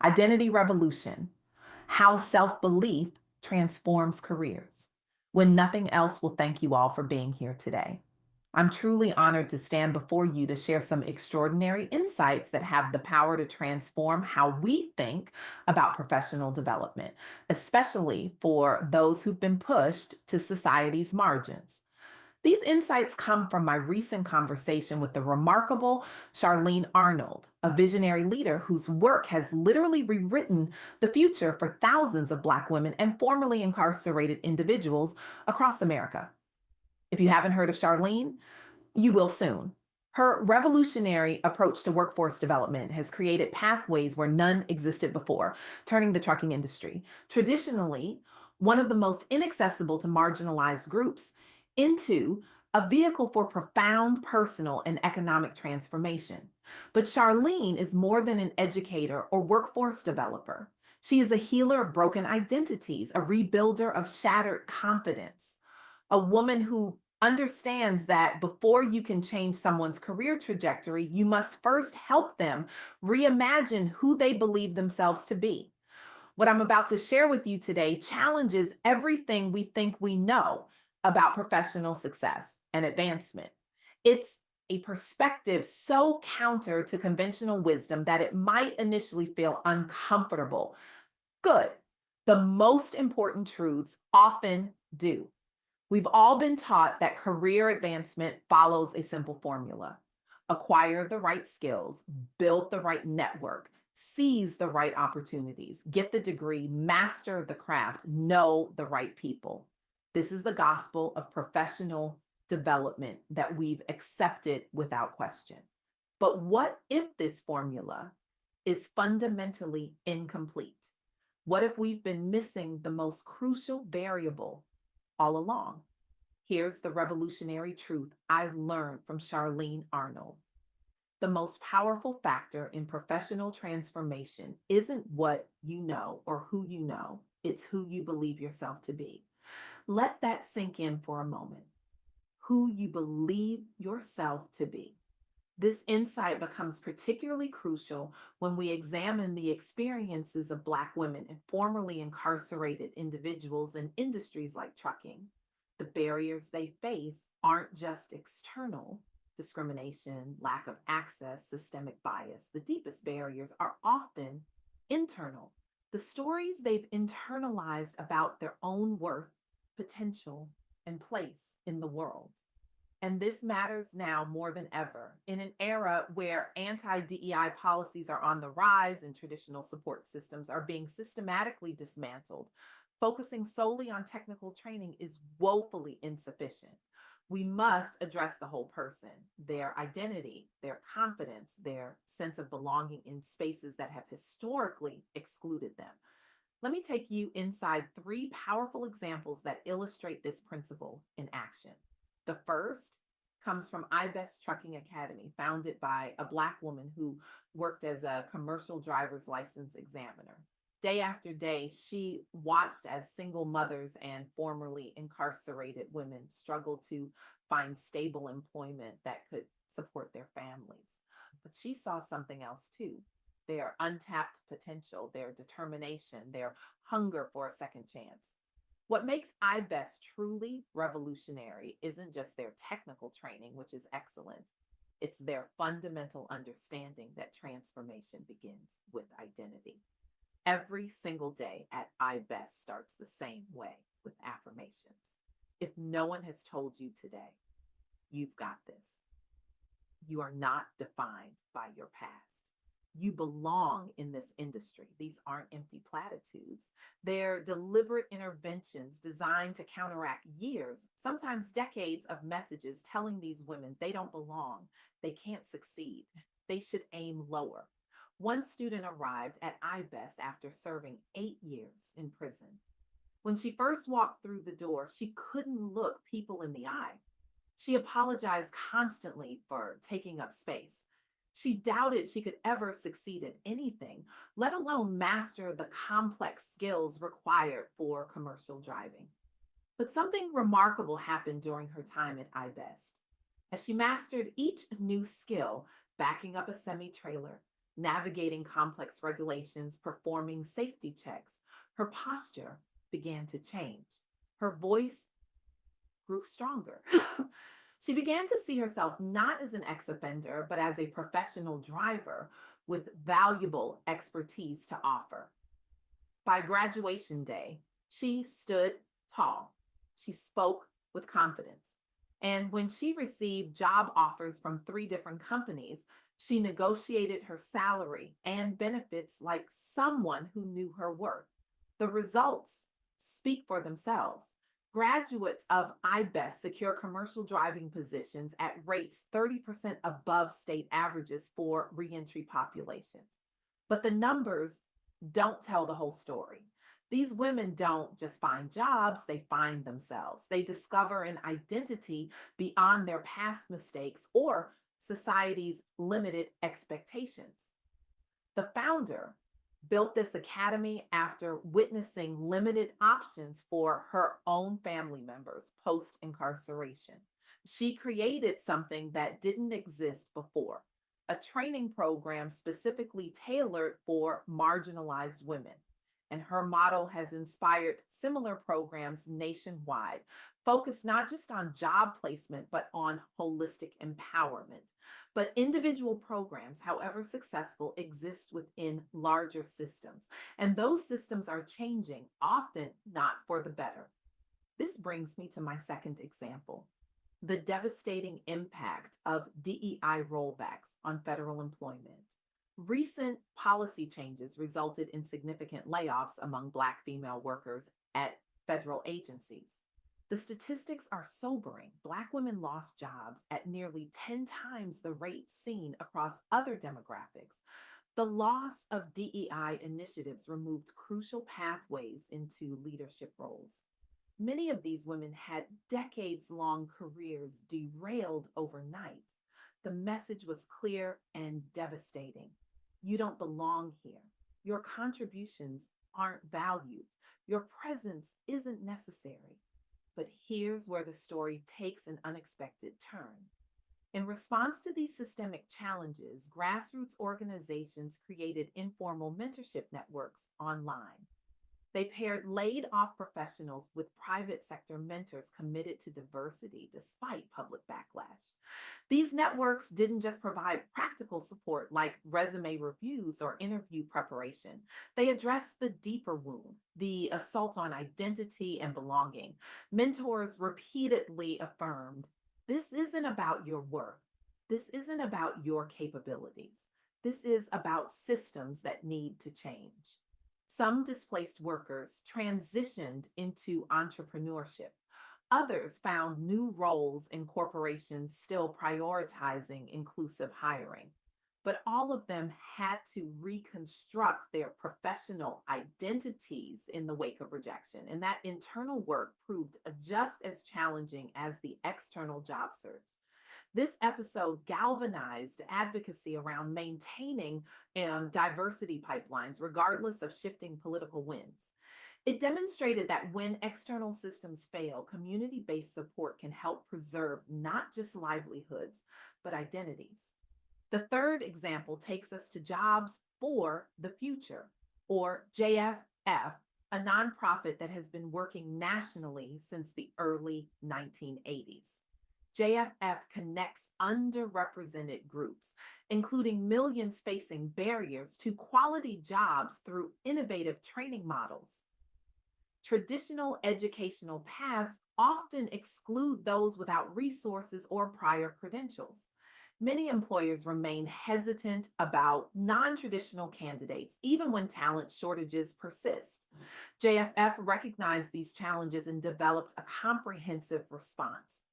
Identity Revolution: How Self-Belief Transforms Careers. When nothing else will thank you all for being here today. I'm truly honored to stand before you to share some extraordinary insights that have the power to transform how we think about professional development, especially for those who've been pushed to society's margins. These insights come from my recent conversation with the remarkable Charlene Arnold, a visionary leader whose work has literally rewritten the future for thousands of Black women and formerly incarcerated individuals across America. If you haven't heard of Charlene, you will soon. Her revolutionary approach to workforce development has created pathways where none existed before, turning the trucking industry, traditionally one of the most inaccessible to marginalized groups, into a vehicle for profound personal and economic transformation. But Charlene is more than an educator or workforce developer. She is a healer of broken identities, a rebuilder of shattered confidence, a woman who understands that before you can change someone's career trajectory, you must first help them reimagine who they believe themselves to be. What I'm about to share with you today challenges everything we think we know about professional success and advancement. It's a perspective so counter to conventional wisdom that it might initially feel uncomfortable. Good. The most important truths often do. We've all been taught that career advancement follows a simple formula: acquire the right skills, build the right network, seize the right opportunities, get the degree, master the craft, know the right people. This is the gospel of professional development that we've accepted without question. But what if this formula is fundamentally incomplete? What if we've been missing the most crucial variable all along? Here's the revolutionary truth I learned from Charlene Arnold. The most powerful factor in professional transformation isn't what you know or who you know, it's who you believe yourself to be. Let that sink in for a moment. Who you believe yourself to be. This insight becomes particularly crucial when we examine the experiences of Black women and formerly incarcerated individuals in industries like trucking. The barriers they face aren't just external: discrimination, lack of access, systemic bias. The deepest barriers are often internal. The stories they've internalized about their own worth, potential, and place in the world. And this matters now more than ever in an era where anti DEI policies are on the rise and traditional support systems are being systematically dismantled. Focusing solely on technical training is woefully insufficient. We must address the whole person, their identity, their confidence, their sense of belonging in spaces that have historically excluded them. Let me take you inside three powerful examples that illustrate this principle in action. The first comes from iBest Trucking Academy, founded by a Black woman who worked as a commercial driver's license examiner. Day after day, she watched as single mothers and formerly incarcerated women struggled to find stable employment that could support their families. But she saw something else too: their untapped potential, their determination, their hunger for a second chance. What makes iBest truly revolutionary isn't just their technical training, which is excellent. It's their fundamental understanding that transformation begins with identity. Every single day at iBest starts the same way, with affirmations. If no one has told you today, you've got this. You are not defined by your past. You belong in this industry. These aren't empty platitudes. They're deliberate interventions designed to counteract years, sometimes decades of messages telling these women they don't belong, they can't succeed, they should aim lower. One student arrived at iBest after serving 8 years in prison. When she first walked through the door, she couldn't look people in the eye. She apologized constantly for taking up space. She doubted she could ever succeed at anything, let alone master the complex skills required for commercial driving. But something remarkable happened during her time at iBest. As she mastered each new skill: backing up a semi trailer, navigating complex regulations, performing safety checks. Her posture began to change. Her voice grew stronger. She began to see herself not as an ex offender, but as a professional driver with valuable expertise to offer. By graduation day, she stood tall. She spoke with confidence. And when she received job offers from three different companies, she negotiated her salary and benefits like someone who knew her worth. The results speak for themselves. Graduates of IBEST secure commercial driving positions at rates 30% above state averages for reentry populations. But the numbers don't tell the whole story. These women don't just find jobs, they find themselves. They discover an identity beyond their past mistakes or society's limited expectations. The founder built this academy after witnessing limited options for her own family members post incarceration. She created something that didn't exist before, a training program specifically tailored for marginalized women. And her model has inspired similar programs nationwide, focused not just on job placement, but on holistic empowerment. But individual programs, however successful, exist within larger systems. And those systems are changing, often not for the better. This brings me to my second example: the devastating impact of DEI rollbacks on federal employment. Recent policy changes resulted in significant layoffs among Black female workers at federal agencies. The statistics are sobering. Black women lost jobs at nearly 10 times the rate seen across other demographics. The loss of DEI initiatives removed crucial pathways into leadership roles. Many of these women had decades long careers derailed overnight. The message was clear and devastating. You don't belong here. Your contributions aren't valued. Your presence isn't necessary. But here's where the story takes an unexpected turn. In response to these systemic challenges, grassroots organizations created informal mentorship networks online. They paired laid off professionals with private sector mentors committed to diversity despite public backlash. These networks didn't just provide practical support like resume reviews or interview preparation, they addressed the deeper wound, the assault on identity and belonging. Mentors repeatedly affirmed, this isn't about your worth, this isn't about your capabilities, this is about systems that need to change. Some displaced workers transitioned into entrepreneurship. Others found new roles in corporations still prioritizing inclusive hiring. But all of them had to reconstruct their professional identities in the wake of rejection. And that internal work proved just as challenging as the external job search. This episode galvanized advocacy around maintaining diversity pipelines, regardless of shifting political winds. It demonstrated that when external systems fail, community based support can help preserve not just livelihoods, but identities. The third example takes us to Jobs for the Future, or JFF, a nonprofit that has been working nationally since the early 1980s. JFF connects underrepresented groups, including millions facing barriers to quality jobs through innovative training models. Traditional educational paths often exclude those without resources or prior credentials. Many employers remain hesitant about non traditional candidates, even when talent shortages persist. JFF recognized these challenges and developed a comprehensive response.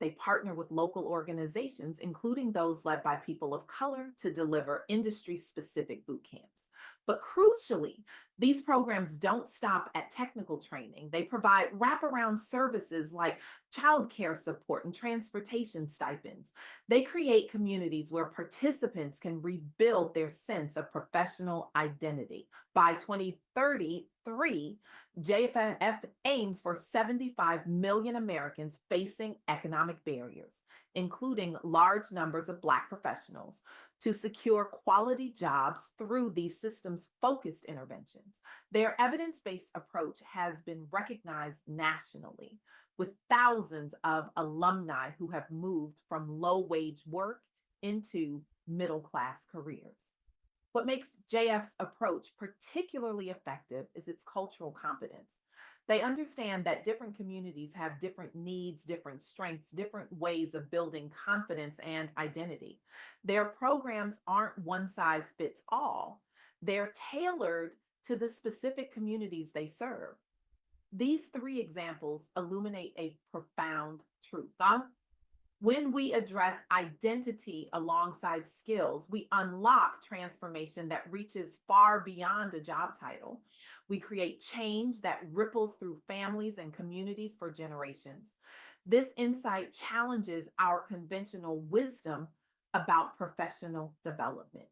They partner with local organizations, including those led by people of color, to deliver industry specific boot camps. But crucially, These programs don't stop at technical training. They provide wraparound services like childcare support and transportation stipends. They create communities where participants can rebuild their sense of professional identity. By 2033, JFF aims for 75 million Americans facing economic barriers, including large numbers of Black professionals, to secure quality jobs through these systems focused interventions. Their evidence based approach has been recognized nationally, with thousands of alumni who have moved from low wage work into middle class careers. What makes JF's approach particularly effective is its cultural competence. They understand that different communities have different needs, different strengths, different ways of building confidence and identity. Their programs aren't one size fits all, they're tailored to the specific communities they serve. These three examples illuminate a profound truth. When we address identity alongside skills, we unlock transformation that reaches far beyond a job title. We create change that ripples through families and communities for generations. This insight challenges our conventional wisdom about professional development.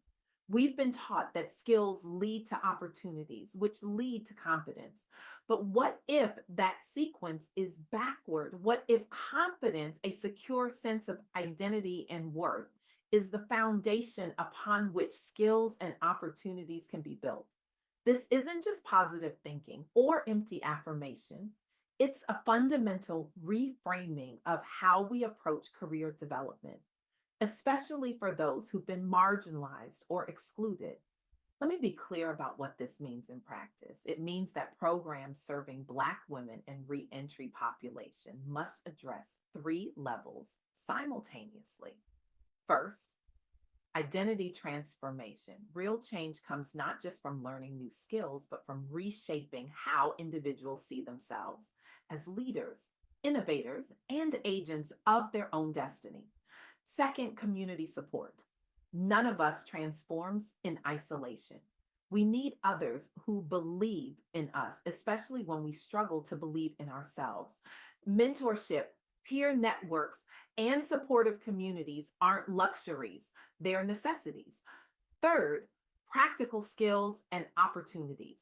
We've been taught that skills lead to opportunities, which lead to confidence. But what if that sequence is backward? What if confidence, a secure sense of identity and worth, is the foundation upon which skills and opportunities can be built? This isn't just positive thinking or empty affirmation. It's a fundamental reframing of how we approach career development, especially for those who've been marginalized or excluded. Let me be clear about what this means in practice. It means that programs serving Black women and reentry population must address three levels simultaneously. First, identity transformation. Real change comes not just from learning new skills, but from reshaping how individuals see themselves as leaders, innovators, and agents of their own destiny. Second, community support. None of us transforms in isolation. We need others who believe in us, especially when we struggle to believe in ourselves. Mentorship, peer networks, and supportive communities aren't luxuries, they're necessities. Third, practical skills and opportunities.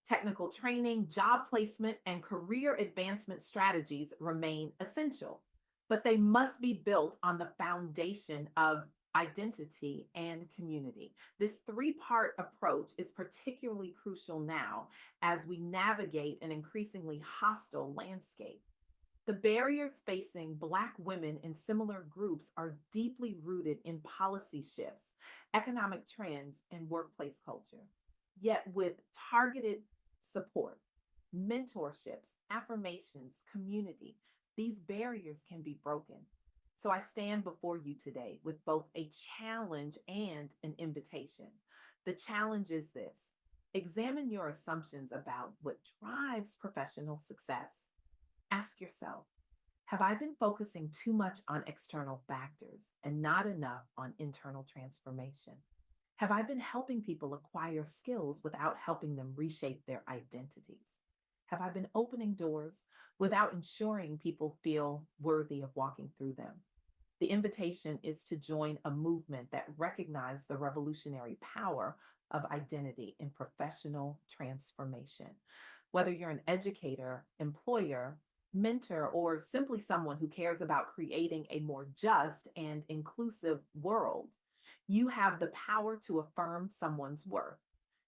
Technical training, job placement, and career advancement strategies remain essential, but they must be built on the foundation of identity and community. This three-part approach is particularly crucial now as we navigate an increasingly hostile landscape. The barriers facing Black women in similar groups are deeply rooted in policy shifts, economic trends, and workplace culture. Yet, with targeted support, mentorships, affirmations, community, these barriers can be broken. So, I stand before you today with both a challenge and an invitation. The challenge is this: examine your assumptions about what drives professional success. Ask yourself, have I been focusing too much on external factors and not enough on internal transformation? Have I been helping people acquire skills without helping them reshape their identities? Have I been opening doors without ensuring people feel worthy of walking through them? The invitation is to join a movement that recognizes the revolutionary power of identity in professional transformation. Whether you're an educator, employer, mentor, or simply someone who cares about creating a more just and inclusive world, you have the power to affirm someone's worth,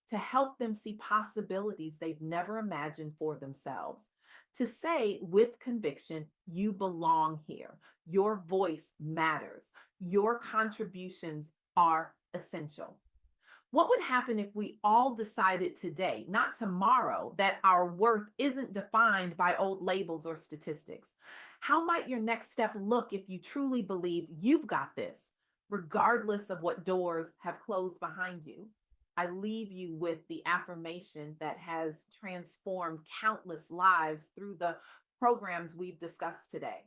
to help them see possibilities they've never imagined for themselves, to say with conviction, you belong here, your voice matters, your contributions are essential. What would happen if we all decided today, not tomorrow, that our worth isn't defined by old labels or statistics? How might your next step look if you truly believed you've got this, regardless of what doors have closed behind you? I leave you with the affirmation that has transformed countless lives through the programs we've discussed today.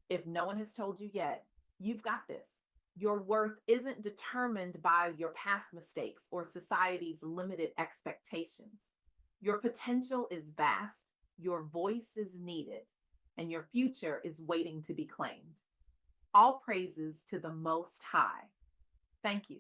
If no one has told you yet, you've got this. Your worth isn't determined by your past mistakes or society's limited expectations. Your potential is vast, your voice is needed, and your future is waiting to be claimed. All praises to the Most High. Thank you.